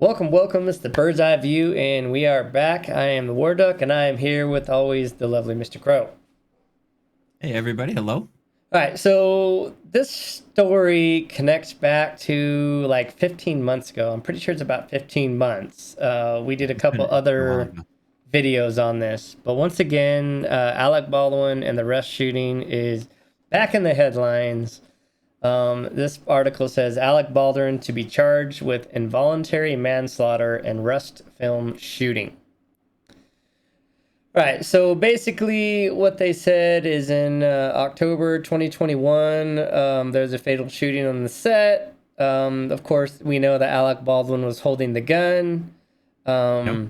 Welcome. It's the Bird's Eye View, and we are back. I am the War Duck, and I am here with always the lovely Mr. Krow. Hey everybody, hello. All right, so this story connects back to like 15 months ago. I'm pretty sure it's about 15 months. We did a It's couple been a while other ago. videos on this, but once again, Alec Baldwin and the Rust shooting is back in the headlines. This article says Alec Baldwin to be charged with involuntary manslaughter and Rust film shooting. Right. So basically, what they said is in October 2021, there's a fatal shooting on the set. Of course, we know that Alec Baldwin was holding the gun. Yep.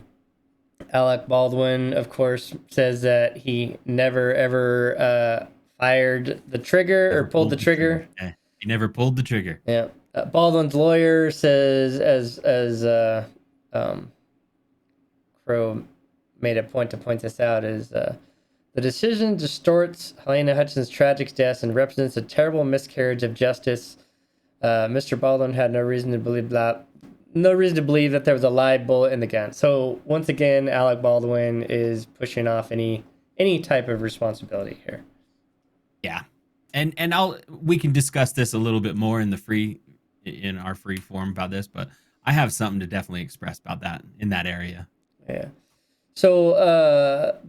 Alec Baldwin, of course, says that he never ever fired the trigger or Never pulled the pulled the trigger. trigger. He never pulled the trigger. Yeah. Baldwin's lawyer says, as Crow made a point to point this out, is the decision distorts Helena Hutchinson's tragic death and represents a terrible miscarriage of justice. Mr. Baldwin had no reason to believe that there was a live bullet in the gun. So once again, Alec Baldwin is pushing off any type of responsibility here. Yeah. And we can discuss this a little bit more in our free form about this, but I have something to definitely express about that in that area. Yeah. So,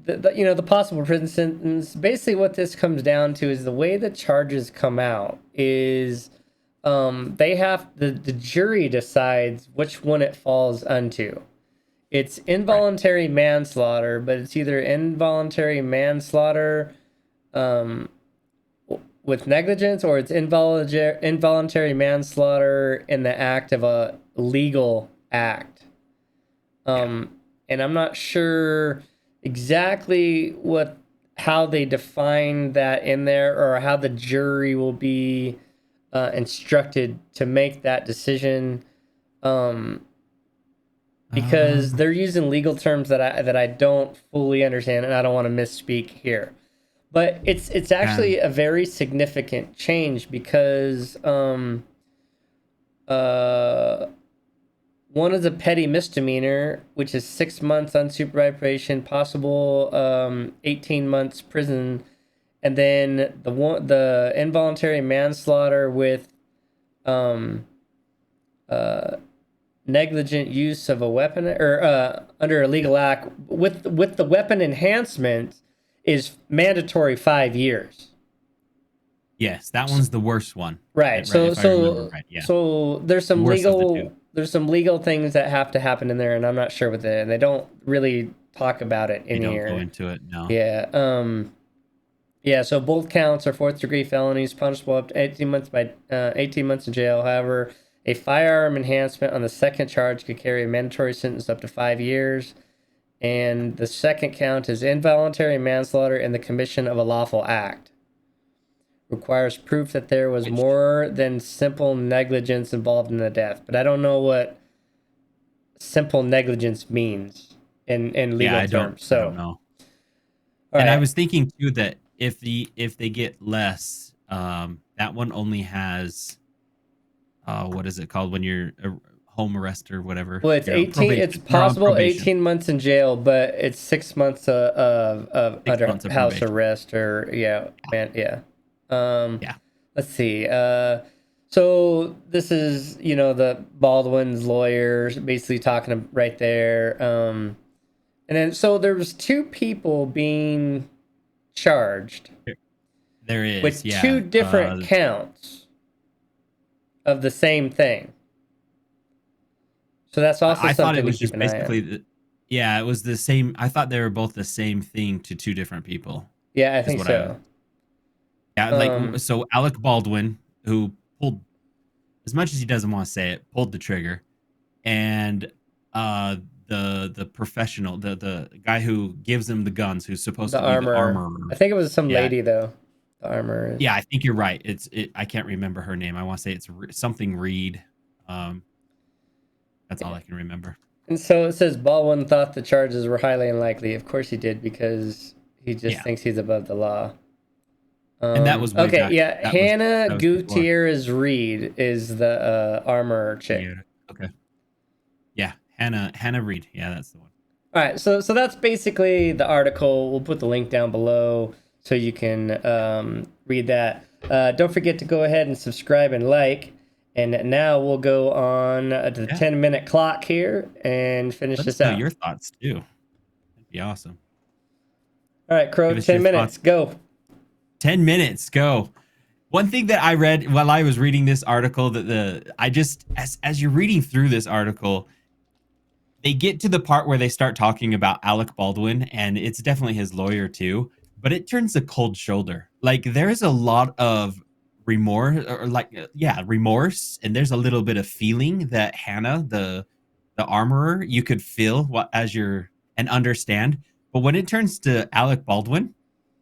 the possible prison sentence, basically what this comes down to is the way the charges come out is the jury decides which one it falls unto. It's involuntary manslaughter, but it's either involuntary manslaughter with negligence, or it's involuntary manslaughter in the act of a legal act. And I'm not sure exactly how they define that in there, or how the jury will be instructed to make that decision, because they're using legal terms that I don't fully understand, and I don't want to misspeak here. But it's actually a very significant change because one is a petty misdemeanor, which is 6 months unsupervised probation, possible 18 months prison, and then the involuntary manslaughter with negligent use of a weapon, or under a legal act with the weapon enhancement, is mandatory 5 years. Yes, that one's the worst one. Right. So there's some legal things that have to happen in there, and I'm not sure what and they don't really talk about it in here. They don't go into it, no. Yeah. Yeah, so both counts are fourth degree felonies, punishable up to 18 months in jail. However, a firearm enhancement on the second charge could carry a mandatory sentence up to 5 years. And the second count is involuntary manslaughter in the commission of a lawful act. Requires proof that there was more than simple negligence involved in the death. But I don't know what simple negligence means in legal terms. I don't know. And I was thinking too that if they get less, that one only has what is it called when you're home arrest or whatever? Well, it's 18. It's possible 18 months in jail, but it's 6 months of under house arrest, or yeah. Let's see. So this is the Baldwin's lawyers basically talking right there. And then so there was 2 people being charged. There is with 2 different counts of the same thing. So that's also I something thought it was to keep just an eye on. basically it was the same. I thought they were both the same thing to 2 different people. Yeah, I think so. So Alec Baldwin, who pulled, as much as he doesn't want to say it, pulled the trigger, and the professional, the guy who gives him the guns, who's supposed to be the armorer. I think it was some lady though. The armorer. Yeah, I think you're right. I can't remember her name. I want to say it's something Reed. That's all I can remember. And so it says Baldwin thought the charges were highly unlikely. Of course he did, because he just thinks he's above the law. And that was Hannah Gutierrez Reed is the armor chick. Okay. Yeah. Hannah Reed. Yeah, that's the one. All right, so that's basically the article. We'll put the link down below so you can read that. Don't forget to go ahead and subscribe and like. And now we'll go on to the Yeah. 10-minute clock here and finish Let us this know out. your thoughts too. That'd be awesome. All right, Crow, Give us 10 your thoughts. minutes, go. 10 minutes, go. One thing that I read while I was reading this article as you're reading through this article, they get to the part where they start talking about Alec Baldwin, and it's definitely his lawyer too, but it turns a cold shoulder. Like there's a lot of remorse remorse, and there's a little bit of feeling that Hannah, the armorer, you could feel and understand. But when it turns to Alec Baldwin,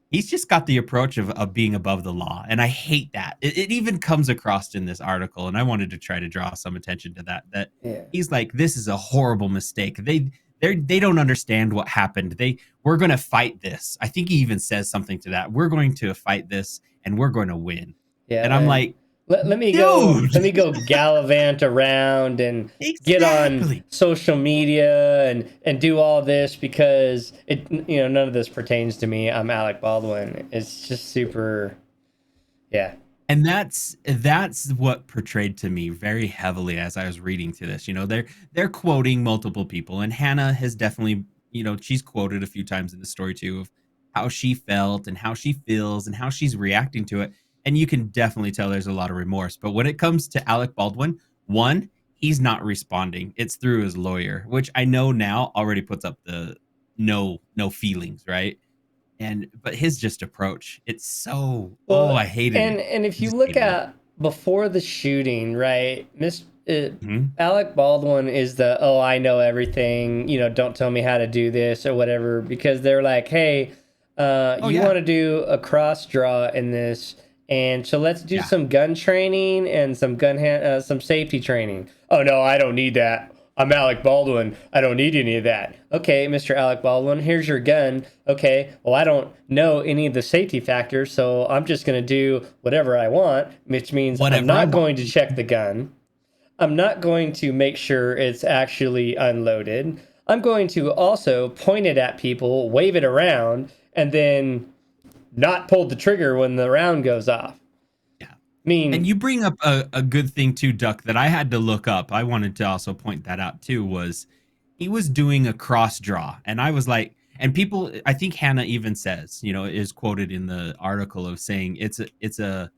he's just got the approach of being above the law. And I hate that. It even comes across in this article. And I wanted to try to draw some attention to that Yeah. he's like, this is a horrible mistake. They don't understand what happened. We're going to fight this. I think he even says something to that. We're going to fight this and we're going to win. Yeah, And I'm and like, let me dude, go gallivant around and get on exactly. social media and do all this because none of this pertains to me. I'm Alec Baldwin. It's just super, yeah. And that's what portrayed to me very heavily as I was reading through this. They're quoting multiple people, and Hannah has definitely, she's quoted a few times in the story too of how she felt and how she feels and how she's reacting to it. And you can definitely tell there's a lot of remorse. But when it comes to Alec Baldwin, one, he's not responding. It's through his lawyer, which I know now already puts up the no feelings, right? But his just approach, it's so Well, I hated it. and if I you just look hated it. at before the shooting, right, Mhm. Alec Baldwin is I know everything, don't tell me how to do this or whatever, because they're like, hey, Oh you yeah, want to do a cross draw in this, and so let's do yeah. some gun training and some safety training. Oh no, I don't need that. I'm Alec Baldwin. I don't need any of that. Okay, Mr. Alec Baldwin, here's your gun. Okay, well, I don't know any of the safety factors, so I'm just going to do whatever I want, which means I'm Whatever I not want. going to check the gun. I'm not going to make sure it's actually unloaded. I'm going to also point it at people, wave it around, and then not pull the trigger when the round goes off. Yeah. I mean, And you bring up a good thing too, Duck, that I had to look up. I wanted to also point that out too, was he was doing a cross draw. And I was like, and people, I think Hannah even says, is quoted in the article of saying it's a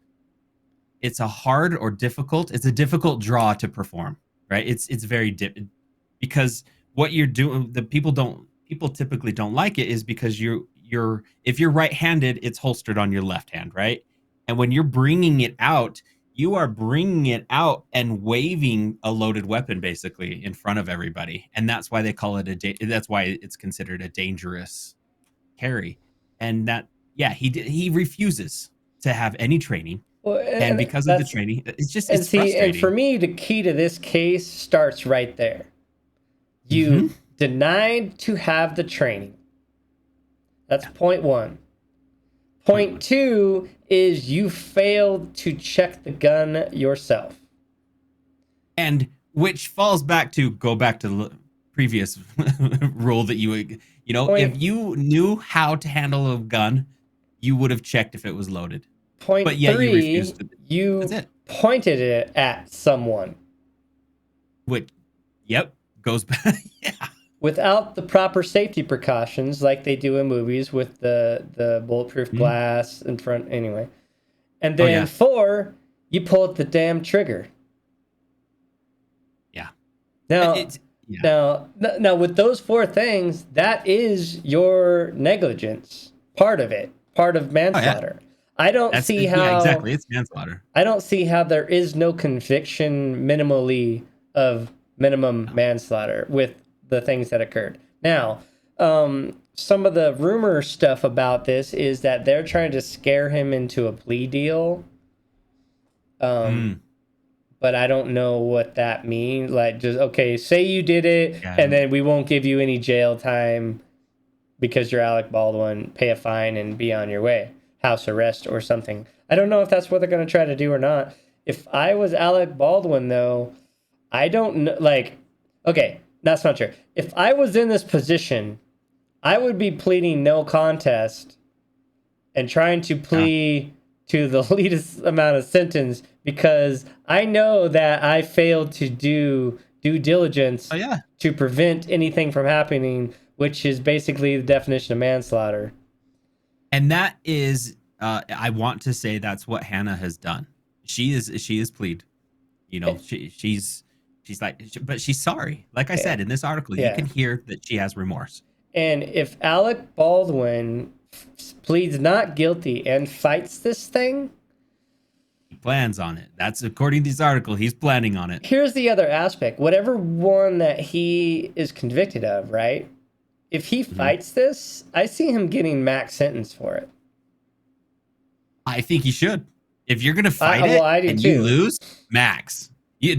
hard or difficult, it's a difficult draw to perform, right? It's because what you're doing, people typically don't like it is because if you're right-handed, it's holstered on your left hand, right? And when you're bringing it out, you are bringing it out and waving a loaded weapon basically in front of everybody, and that's why they call it that's why it's considered a dangerous carry. And that, yeah, he refuses to have any training, well, and and because of the that's training, and it's see, and for frustrating. me, the key to this case starts right there. Hmm. You denied to have the training. That's Yeah, point one. point Point one. two is you failed to check the gun yourself. And which falls back to go back to the previous rule that if Point you knew how to handle a gun, you would have checked if it was loaded. But point yet you three, refused to. That's you it. pointed it at someone Which, yep, goes back. Yeah. without the proper safety precautions like they do in movies with the bulletproof Mhm. glass in front anyway. And Oh then yeah. four, you pulled the damn trigger. Yeah. Now, It's yeah. now, with those four things, that is your negligence. Part of it, part of Oh yeah. manslaughter. I don't That's see yeah, how exactly. It's manslaughter. I don't see how there is no conviction minimally of minimum No. manslaughter with the things that occurred. Now, some of the rumor stuff about this is that they're trying to scare him into a plea deal. Um, Mm. but I don't know what that means. Like, just okay, say you did it, Yeah. and then we won't give you any jail time because you're Alec Baldwin. Pay a fine and be on your way, house arrest or something. I don't know if that's what they're going to try to do or not. If I was Alec Baldwin, though, I don't know. Like, okay, That's not true. If I was in this position, I would be pleading no contest and trying to Yeah. plead to the least amount of sentence because I know that I failed to do due diligence Oh yeah. to prevent anything from happening, which is basically the definition of manslaughter. And that is, I want to say that's what Hannah has done. She is plead. You know, she's like, but she's sorry. Like I Yeah. said in this article, you Yeah. can hear that she has remorse. And if Alec Baldwin pleads not guilty and fights this thing, He plans on it. That's according to this article. He's planning on it. here's the other aspect. Whatever one that he is convicted of, right? If he Mhm. fights this, I see him getting max sentence for it. I think he should. If you're gonna fight Well, it I do and you too. lose, max. You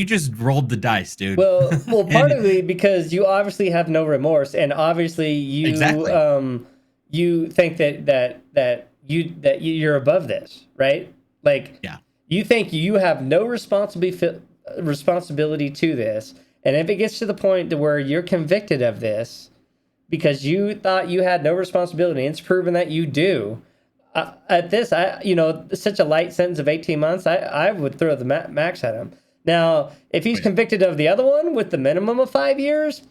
just rolled the dice, dude. Well, And partly because you obviously have no remorse, and obviously exactly. you think that you're above this, right? Like Yeah. you think you have no responsibility to this, and if it gets to the point to where you're convicted of this because you thought you had no responsibility, and it's proven that you do. At this, such a light sentence of 18 months, I would throw the max at him. Now, if he's Oh, yeah. convicted of the other one with the minimum of 5 years,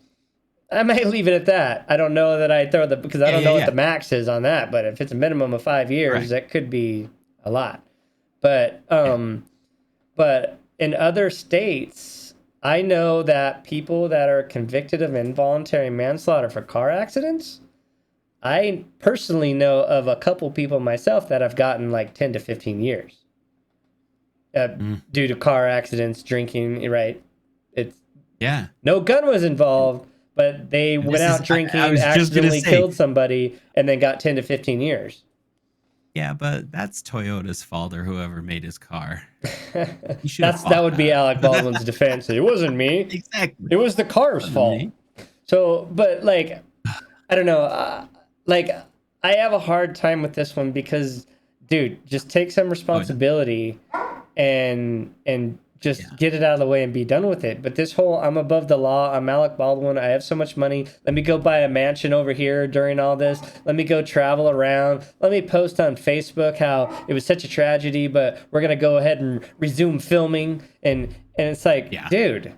I may leave it at that. I don't know that I throw because I Yeah, don't yeah, know what yeah. the max is on that. But if it's a minimum of 5 years, Correct. that could be a lot. But Yeah. but in other states, I know that people that are convicted of involuntary manslaughter for car accidents, I personally know of a couple people myself that have gotten like 10 to 15 years Mm. due to car accidents, drinking, right? It's Yeah. no gun was involved, but they And went this is out I drinking, was just gonna accidentally say, killed somebody, and then got 10 to 15 years. yeah, but that's Toyota's fault or whoever made his car. He should have That fought would be that. Alec Baldwin's defense. It wasn't me. Exactly. It was the car's Wasn't fault. me. So, but like, I don't know. Like, I have a hard time with this one because, dude, just take some Oh yeah. responsibility and just Yeah. get it out of the way and be done with it. But this whole I'm above the law, I'm Alec Baldwin, I have so much money. Let me go buy a mansion over here during all this. Let me go travel around. Let me post on Facebook how it was such a tragedy, but we're gonna go ahead and resume filming. And it's like, Yeah. dude,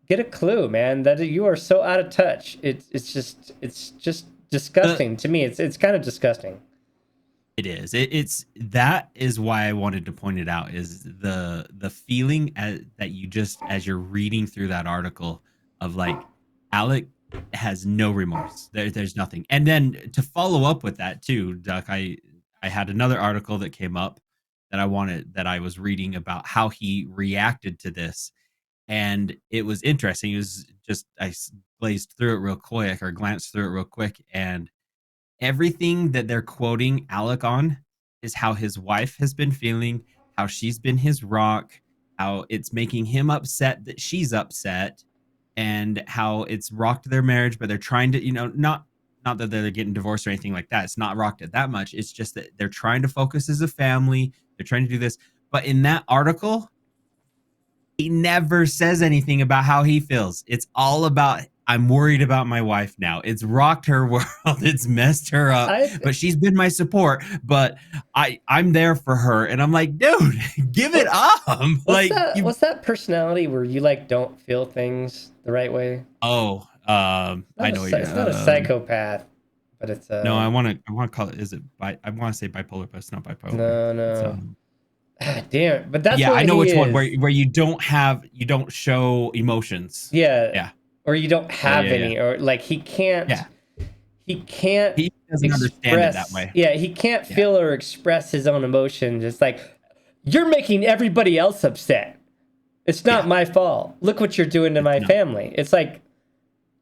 get a clue, man. That you are so out of touch. It's just The disgusting to me. It's kind of disgusting. It is. It's that is why I wanted to point it out is the feeling that you just as you're reading through that article of like Alec has no remorse. There's nothing. And then to follow up with that too, Duck, I had another article that came up that I was reading about how he reacted to this, and it was interesting. It was just glazed through it real quick or glanced through it real quick, and everything that they're quoting Alec on is how his wife has been feeling, how she's been his rock, how it's making him upset that she's upset, and how it's rocked their marriage, but they're trying to, not that they're getting divorced or anything like that. It's not rocked it that much. It's just that they're trying to focus as a family. They're trying to do this. But in that article, he never says anything about how he feels. It's all about I'm worried about my wife now. It's rocked her world. It's messed her up. I th- But she's been my support. But I'm there for her. And I'm like, dude, give it what up. Like you what's that personality where you like don't feel things the right way? oh, I know what you're It's not a psychopath, but it's no, I wanna call it is it I wanna say bipolar, but it's not bipolar. no, It's no. Ah, damn it. But that's yeah, I what know he which one where is. you don't show emotions. Yeah. Yeah. Or you don't Yeah, have yeah, yeah. any, or like Yeah. he can't He doesn't understand it that express, way. yeah, he can't Yeah, feel or express his own emotions. It's like, you're making everybody else upset. It's not yeah. my fault. Look what you're doing to It's my not. family. It's like,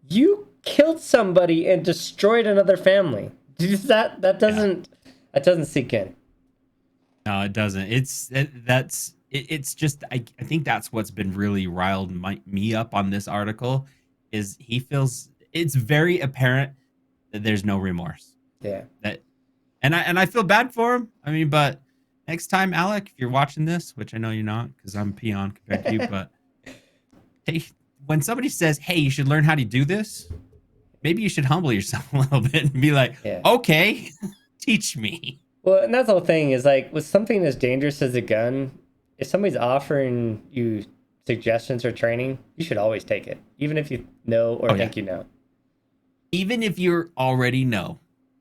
you killed somebody and destroyed another family. Yeah. That doesn't sink in. No, it doesn't. It's just I think that's what's been really riled me up on this article is he feels it's very apparent that there's no remorse. Yeah. That and I feel bad for him. I mean, but next time, Alec, if you're watching this, which I know you're not because I'm a peon compared to you, but take when somebody says, "Hey, you should learn how to do this," maybe you should humble yourself a little bit and be like, Yeah. "Okay, teach me." Well, and that's the whole thing is like with something as dangerous as a gun, if somebody's offering you suggestions or training, you should always take it, even if you know or Oh yeah. think you know. Even if you already know,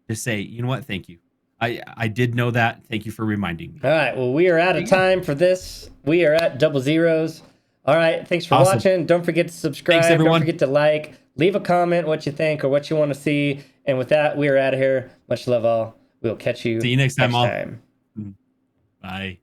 just say, "You know what? Thank you. I did know that. Thank you for reminding me." All right. Well, we are out There of you go. time for this. We are at double zeros. All right. Thanks for Awesome. watching. Don't forget to Thanks, subscribe. Don't everyone. forget to like. Leave a comment what you think or what you want to see. And with that, we are out of here. Much love all. We'll catch you See you next time, next all. time. Bye.